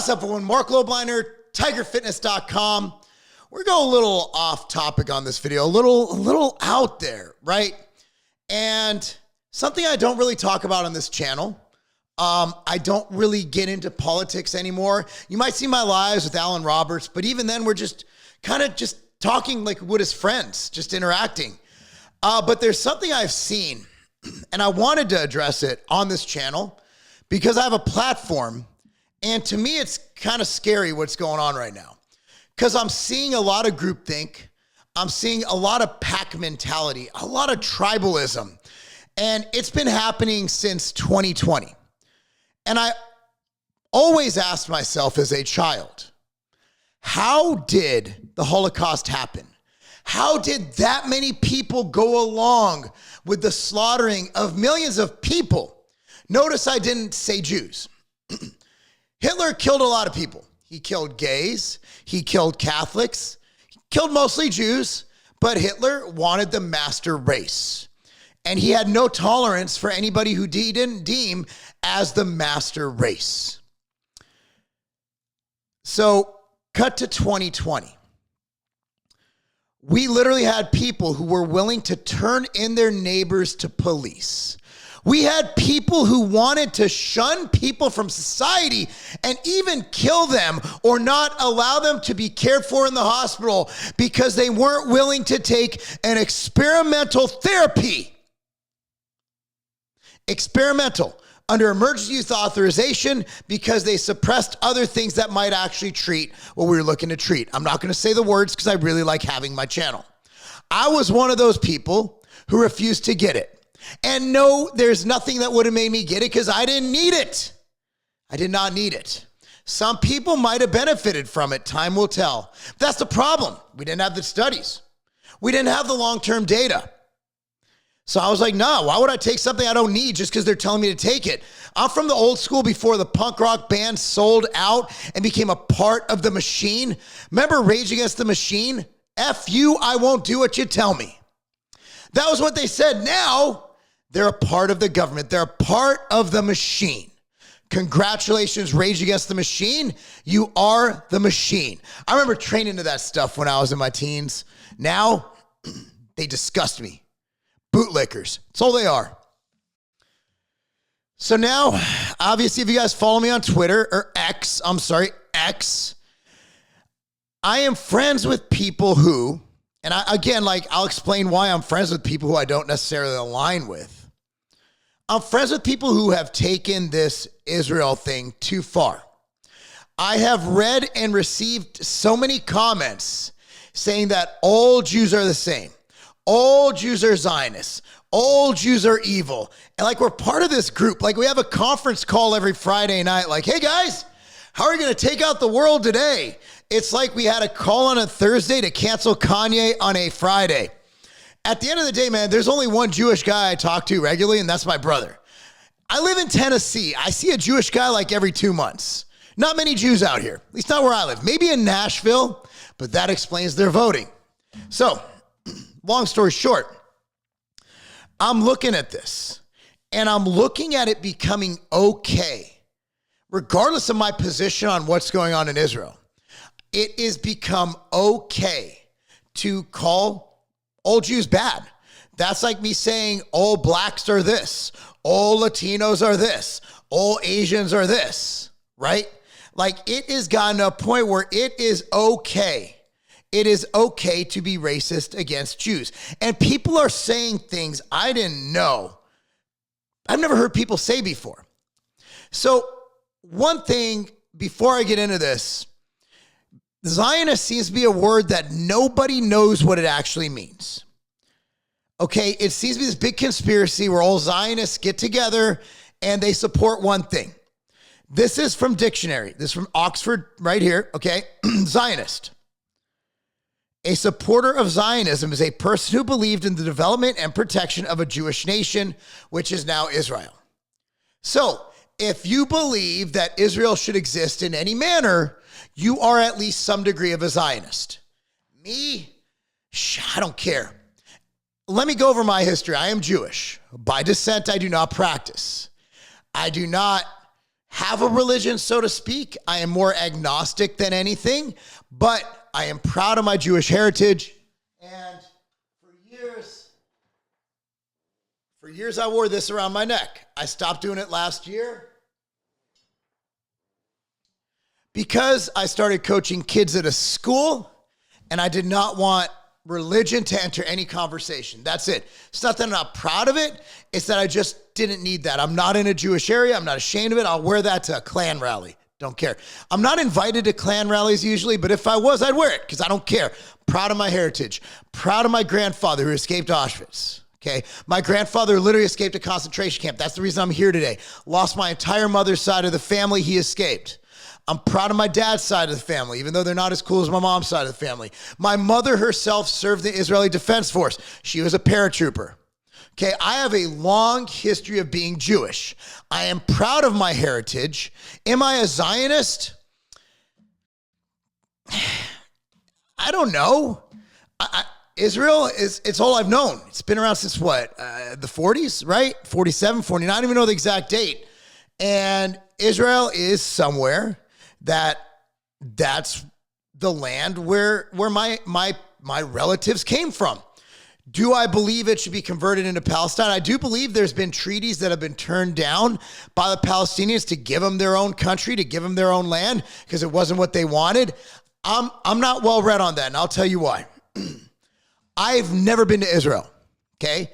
What's up, everyone? Marc Lobliner, tigerfitness.com. We're going a little off topic on this video, a little out there, right? And something I don't really talk about on this channel. I don't really get into politics anymore. You might see my lives with Alan Roberts, but even then we're just kind of just talking like would as friends, just interacting. But there's something I've seen, and I wanted to address it on this channel because I have a platform. And to me, it's kind of scary what's going on right now because I'm seeing a lot of groupthink. I'm seeing a lot of pack mentality, a lot of tribalism. And it's been happening since 2020. And I always asked myself as a child, how did the Holocaust happen? How did that many people go along with the slaughtering of millions of people? Notice I didn't say Jews. Hitler killed a lot of people. He killed gays. He killed Catholics. He killed mostly Jews, but Hitler wanted the master race. And he had no tolerance for anybody who he didn't deem as the master race. So cut to 2020. We literally had people who were willing to turn in their neighbors to police. We had people who wanted to shun people from society and even kill them or not allow them to be cared for in the hospital because they weren't willing to take an experimental therapy. Experimental under emergency use authorization because they suppressed other things that might actually treat what we were looking to treat. I'm not going to say the words because I really like having my channel. I was one of those people who refused to get it. And no, there's nothing that would have made me get it because I didn't need it. I did not need it. Some people might have benefited from it. Time will tell. That's the problem. We didn't have the studies. We didn't have the long-term data. So I was like, no, why would I take something I don't need just because they're telling me to take it? I'm from the old school before the punk rock band sold out and became a part of the machine. Remember Rage Against the Machine? F you, I won't do what you tell me. That was what they said. Now, they're a part of the government. They're a part of the machine. Congratulations, Rage Against the Machine. You are the machine. I remember training to that stuff when I was in my teens. Now, they disgust me. Bootlickers. That's all they are. So now, obviously, if you guys follow me on Twitter, or X, I am friends with people who, and I'll explain why I'm friends with people who I don't necessarily align with. I'm friends with people who have taken this Israel thing too far. I have read and received so many comments saying that all Jews are the same. All Jews are Zionists. All Jews are evil. And like we're part of this group. Like we have a conference call every Friday night. Like, hey guys, how are you going to take out the world today? It's like we had a call on a Thursday to cancel Kanye on a Friday. At the end of the day, man, there's only one Jewish guy I talk to regularly, and that's my brother. I live in Tennessee. I see a Jewish guy like every 2 months. Not many Jews out here, at least not where I live. Maybe in Nashville, but that explains their voting. So, long story short, I'm looking at this, and I'm looking at it becoming okay, regardless of my position on what's going on in Israel. It is become okay to call all Jews bad. That's like me saying all blacks are this, all Latinos are this, all Asians are this, right? Like it has gotten to a point where it is okay. It is okay to be racist against Jews. And people are saying things I didn't know. I've never heard people say before. So one thing before I get into this, Zionist seems to be a word that nobody knows what it actually means. Okay, it seems to be this big conspiracy where all Zionists get together and they support one thing. This is from dictionary. This is from Oxford right here, okay? Zionist. A supporter of Zionism is a person who believed in the development and protection of a Jewish nation, which is now Israel. So, if you believe that Israel should exist in any manner, you are at least some degree of a Zionist. Me? I don't care. Let me go over my history. I am Jewish. By descent, I do not practice. I do not have a religion, so to speak. I am more agnostic than anything, but I am proud of my Jewish heritage. And for years I wore this around my neck. I stopped doing it last year because I started coaching kids at a school, and I did not want religion to enter any conversation. That's it. It's not that I'm not proud of it. It's that I just didn't need that. I'm not in a Jewish area. I'm not ashamed of it. I'll wear that to a Klan rally. Don't care. I'm not invited to Klan rallies usually, but if I was, I'd wear it because I don't care. Proud of my heritage. Proud of my grandfather who escaped Auschwitz. Okay. My grandfather literally escaped a concentration camp. That's the reason I'm here today. Lost my entire mother's side of the family. He escaped. I'm proud of my dad's side of the family, even though they're not as cool as my mom's side of the family. My mother herself served the Israeli Defense Force. She was a paratrooper. Okay, I have a long history of being Jewish. I am proud of my heritage. Am I a Zionist? I don't know. Israel it's all I've known. It's been around since what? The 40s, right? 47, 49. I don't even know the exact date. And Israel is somewhere that's the land where my relatives came from. Do I believe it should be converted into Palestine? I do believe there's been treaties that have been turned down by the Palestinians to give them their own country, to give them their own land, because it wasn't what they wanted. I'm not well read on that, and I'll tell you why. I've never been to Israel, okay?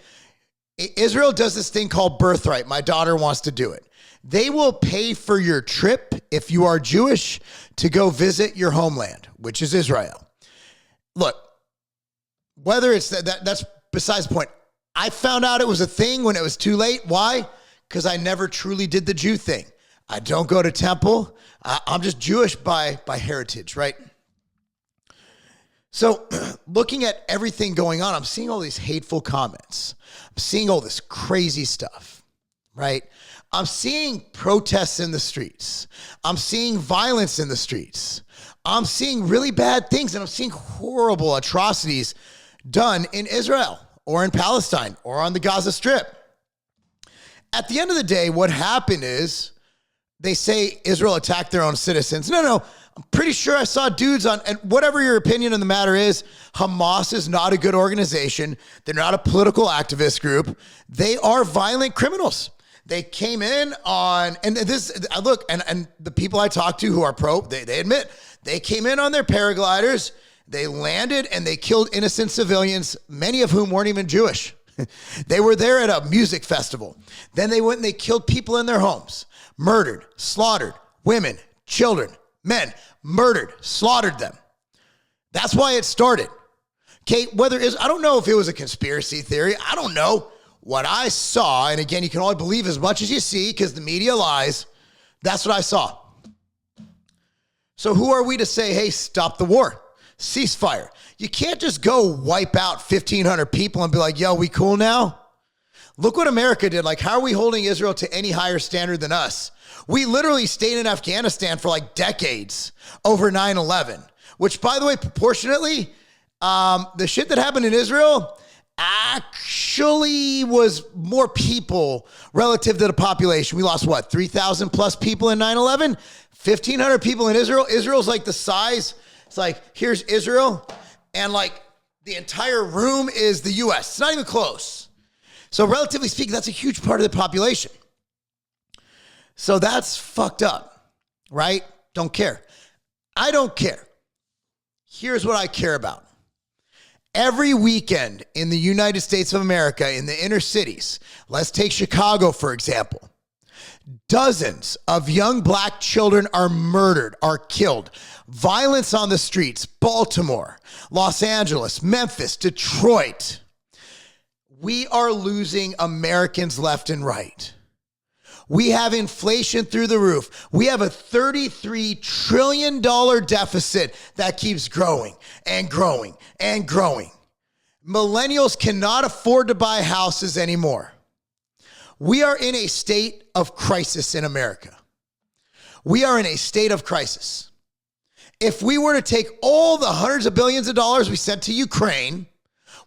Israel does this thing called birthright. My daughter wants to do it. They will pay for your trip, if you are Jewish, to go visit your homeland, which is Israel. Look, whether it's that's besides the point. I found out it was a thing when it was too late. Why? Because I never truly did the Jew thing. I don't go to temple. I'm just Jewish by heritage, right? So looking at everything going on, I'm seeing all these hateful comments. I'm seeing all this crazy stuff, right? I'm seeing protests in the streets. I'm seeing violence in the streets. I'm seeing really bad things, and I'm seeing horrible atrocities done in Israel or in Palestine or on the Gaza Strip. At the end of the day, what happened is they say Israel attacked their own citizens. No, I'm pretty sure I saw dudes on, and whatever your opinion on the matter is, Hamas is not a good organization. They're not a political activist group. They are violent criminals. They came in on, and this, look, and the people I talk to who are pro, they admit, they came in on their paragliders, they landed, and they killed innocent civilians, many of whom weren't even Jewish. They were there at a music festival. Then they went and they killed people in their homes, murdered, slaughtered, women, children, men, murdered, slaughtered them. That's why it started. Okay, I don't know if it was a conspiracy theory. I don't know. What I saw, and again, you can only believe as much as you see because the media lies. That's what I saw. So who are we to say, hey, stop the war, ceasefire? You can't just go wipe out 1,500 people and be like, yo, we cool now? Look what America did. Like, how are we holding Israel to any higher standard than us? We literally stayed in Afghanistan for like decades over 9/11, which, by the way, proportionately, the shit that happened in Israel actually was more people relative to the population. We lost what, 3,000 plus people in 9/11? 1,500 people in Israel. Israel's like the size. It's like, here's Israel, and like the entire room is the US. It's not even close. So relatively speaking, that's a huge part of the population. So that's fucked up, right? Don't care. I don't care. Here's what I care about. Every weekend in the United States of America, in the inner cities, let's take Chicago, for example, dozens of young black children are murdered, are killed. Violence on the streets, Baltimore, Los Angeles, Memphis, Detroit. We are losing Americans left and right. We have inflation through the roof. We have a $33 trillion deficit that keeps growing and growing and growing. Millennials cannot afford to buy houses anymore. We are in a state of crisis in America. We are in a state of crisis. If we were to take all the hundreds of billions of dollars we sent to Ukraine,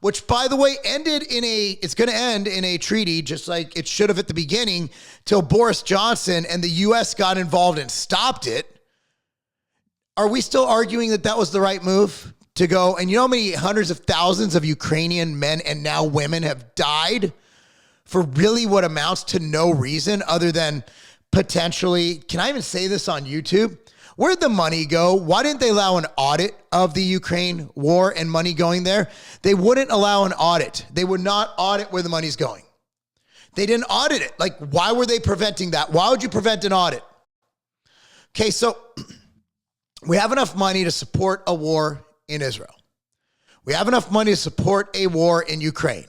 which, by the way, it's going to end in a treaty, just like it should have at the beginning, till Boris Johnson and the U.S. got involved and stopped it. Are we still arguing that that was the right move to go? And you know how many hundreds of thousands of Ukrainian men and now women have died for really what amounts to no reason other than potentially, can I even say this on YouTube? Where'd the money go? Why didn't they allow an audit of the Ukraine war and money going there? They wouldn't allow an audit. They would not audit where the money's going. They didn't audit it. Like, why were they preventing that? Why would you prevent an audit? Okay, so we have enough money to support a war in Israel. We have enough money to support a war in Ukraine.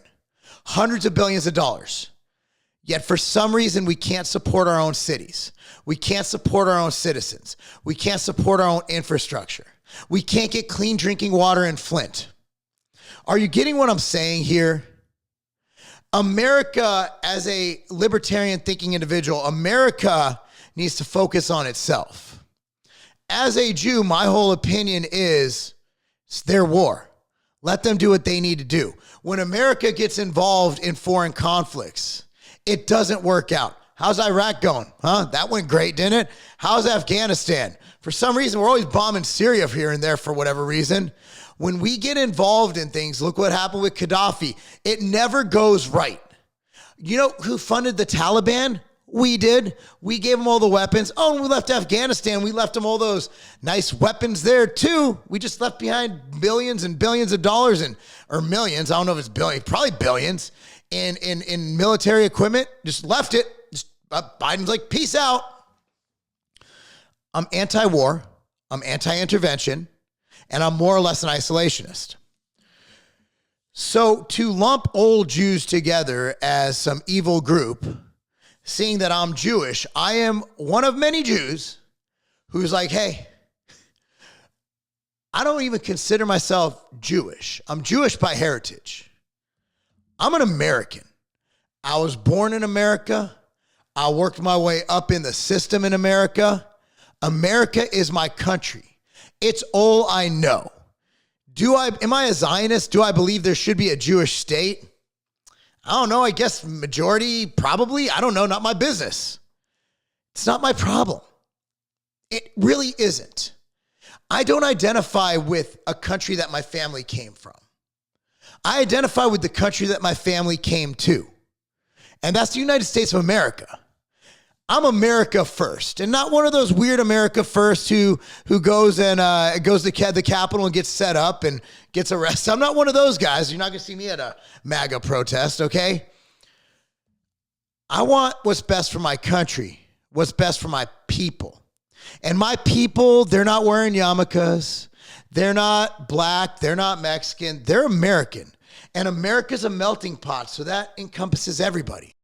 Hundreds of billions of dollars. Yet for some reason, we can't support our own cities. We can't support our own citizens. We can't support our own infrastructure. We can't get clean drinking water in Flint. Are you getting what I'm saying here? America, as a libertarian thinking individual, America needs to focus on itself. As a Jew, my whole opinion is it's their war. Let them do what they need to do. When America gets involved in foreign conflicts, it doesn't work out. How's Iraq going? That went great, didn't it? How's Afghanistan? For some reason, we're always bombing Syria here and there for whatever reason. When we get involved in things, look what happened with Gaddafi. It never goes right. You know who funded the Taliban? We did. We gave them all the weapons. Oh, and we left Afghanistan. We left them all those nice weapons there too. We just left behind billions and billions of dollars or millions. I don't know if it's billions, probably billions in military equipment. Just left it. Biden's like, peace out. I'm anti-war. I'm anti-intervention. And I'm more or less an isolationist. So to lump old Jews together as some evil group, seeing that I'm Jewish, I am one of many Jews who's like, hey, I don't even consider myself Jewish. I'm Jewish by heritage. I'm an American. I was born in America. I worked my way up in the system in America. America is my country. It's all I know. Am I a Zionist? Do I believe there should be a Jewish state? I don't know. I guess majority, probably. I don't know. Not my business. It's not my problem. It really isn't. I don't identify with a country that my family came from. I identify with the country that my family came to. And that's the United States of America. I'm America first, and not one of those weird America first who goes and goes to the Capitol and gets set up and gets arrested. I'm not one of those guys. You're not going to see me at a MAGA protest, okay? I want what's best for my country, what's best for my people. And my people, they're not wearing yarmulkes. They're not black. They're not Mexican. They're American. And America's a melting pot, so that encompasses everybody,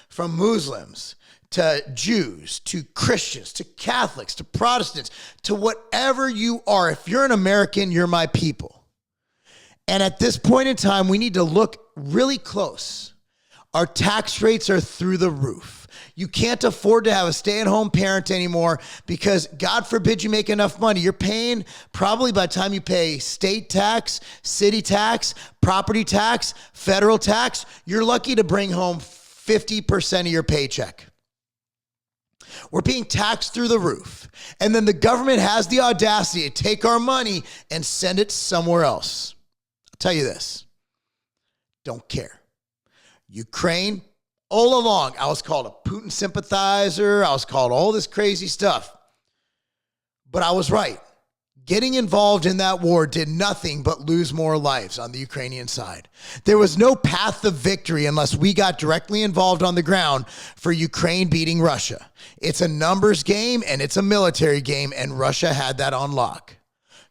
from Muslims to Jews, to Christians, to Catholics, to Protestants, to whatever you are. If you're an American, you're my people. And at this point in time, we need to look really close. Our tax rates are through the roof. You can't afford to have a stay-at-home parent anymore because, God forbid, you make enough money. You're paying, probably by the time you pay state tax, city tax, property tax, federal tax, you're lucky to bring home 50% of your paycheck. We're being taxed through the roof. And then the government has the audacity to take our money and send it somewhere else. I'll tell you this. Don't care. Ukraine, all along, I was called a Putin sympathizer. I was called all this crazy stuff. But I was right. Getting involved in that war did nothing but lose more lives on the Ukrainian side. There was no path of victory unless we got directly involved on the ground for Ukraine beating Russia. It's a numbers game and it's a military game, and Russia had that on lock.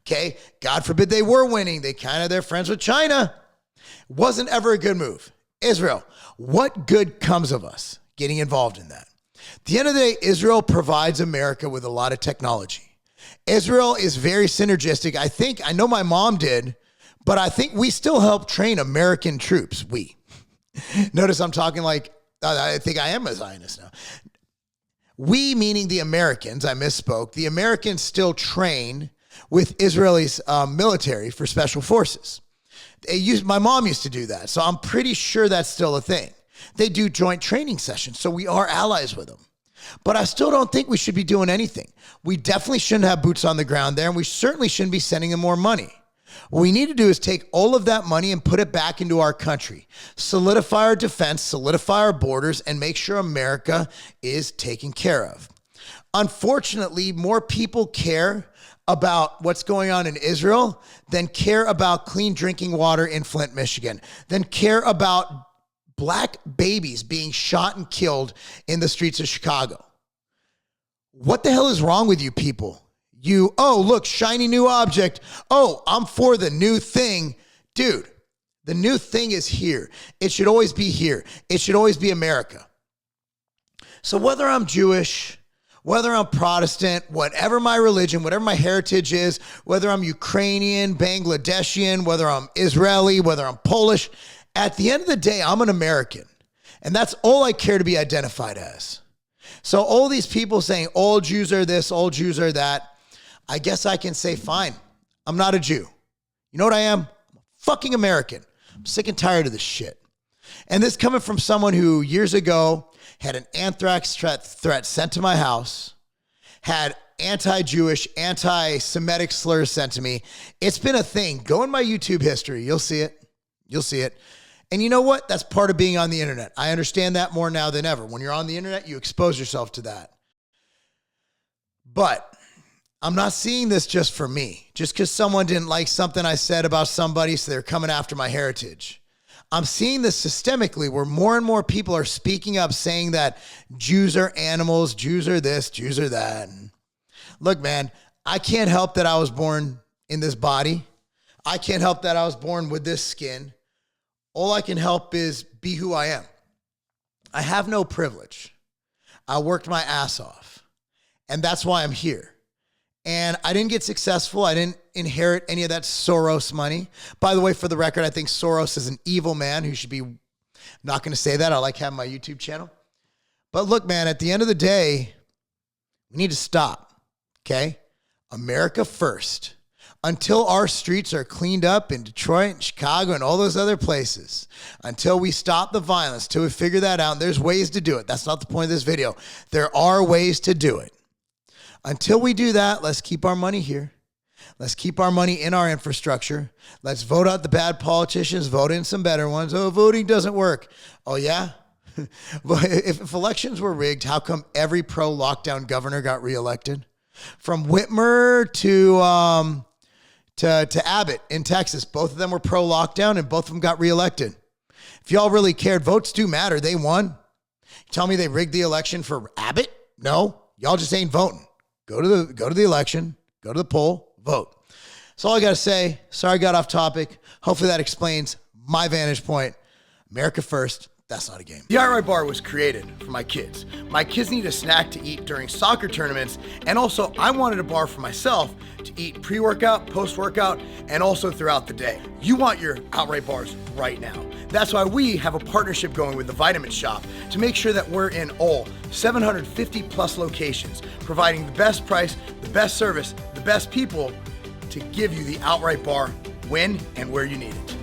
Okay? God forbid they were winning. They're friends with China. Wasn't ever a good move. Israel, what good comes of us getting involved in that? At the end of the day, Israel provides America with a lot of technology. Israel is very synergistic. I know my mom did, but I think we still help train American troops. We. Notice I'm talking like, I think I am a Zionist now. We, meaning the Americans, I misspoke. The Americans still train with Israelis military for special forces. My mom used to do that. So I'm pretty sure that's still a thing. They do joint training sessions. So we are allies with them. But I still don't think we should be doing anything. We definitely shouldn't have boots on the ground there, and we certainly shouldn't be sending them more money. What we need to do is take all of that money and put it back into our country, solidify our defense, solidify our borders, and make sure America is taken care of. Unfortunately, more people care about what's going on in Israel than care about clean drinking water in Flint, Michigan, than care about black babies being shot and killed in the streets of Chicago. What the hell is wrong with you people? Oh, look, shiny new object. Oh, I'm for the new thing. Dude, the new thing is here. It should always be here. It should always be America. So whether I'm Jewish, whether I'm Protestant, whatever my religion, whatever my heritage is, whether I'm Ukrainian, Bangladeshian, whether I'm Israeli, whether I'm Polish, at the end of the day, I'm an American. And that's all I care to be identified as. So all these people saying all Jews are this, all Jews are that, I guess I can say, fine, I'm not a Jew. You know what I am? I'm a fucking American. I'm sick and tired of this shit. And this coming from someone who years ago had an anthrax threat sent to my house, had anti-Jewish, anti-Semitic slurs sent to me. It's been a thing. Go in my YouTube history. You'll see it. You'll see it. And you know what? That's part of being on the internet. I understand that more now than ever. When you're on the internet, you expose yourself to that. But I'm not seeing this just for me, just because someone didn't like something I said about somebody, so they're coming after my heritage. I'm seeing this systemically where more and more people are speaking up saying that Jews are animals, Jews are this, Jews are that. And look, man, I can't help that I was born in this body. I can't help that I was born with this skin. All I can help is be who I am. I have no privilege. I worked my ass off, and that's why I'm here. And I didn't get successful. I didn't inherit any of that Soros money. By the way, for the record, I think Soros is an evil man who should be, I'm not going to say that. I like having my YouTube channel. But look, man, at the end of the day, we need to stop, okay? America first. Until our streets are cleaned up in Detroit and Chicago and all those other places, until we stop the violence, till we figure that out, and there's ways to do it. That's not the point of this video. There are ways to do it. Until we do that, let's keep our money here. Let's keep our money in our infrastructure. Let's vote out the bad politicians, vote in some better ones. Oh, voting doesn't work. Oh, yeah? Well, if elections were rigged, how come every pro-lockdown governor got reelected? From Whitmer to Abbott in Texas, both of them were pro-lockdown and both of them got reelected. If y'all really cared, votes do matter. They won. You tell me they rigged the election for Abbott? No, y'all just ain't voting. Go to the election, go to the poll, vote. That's all I got to say. Sorry I got off topic. Hopefully that explains my vantage point. America first. That's not a game. The outright bar was created for my kids. My kids need a snack to eat during soccer tournaments, and also I wanted a bar for myself to eat pre-workout, post-workout, and also throughout the day. You want your outright bars right now. That's why we have a partnership going with the Vitamin Shop to make sure that we're in all 750 plus locations, providing the best price, the best service, the best people to give you the outright bar when and where you need it.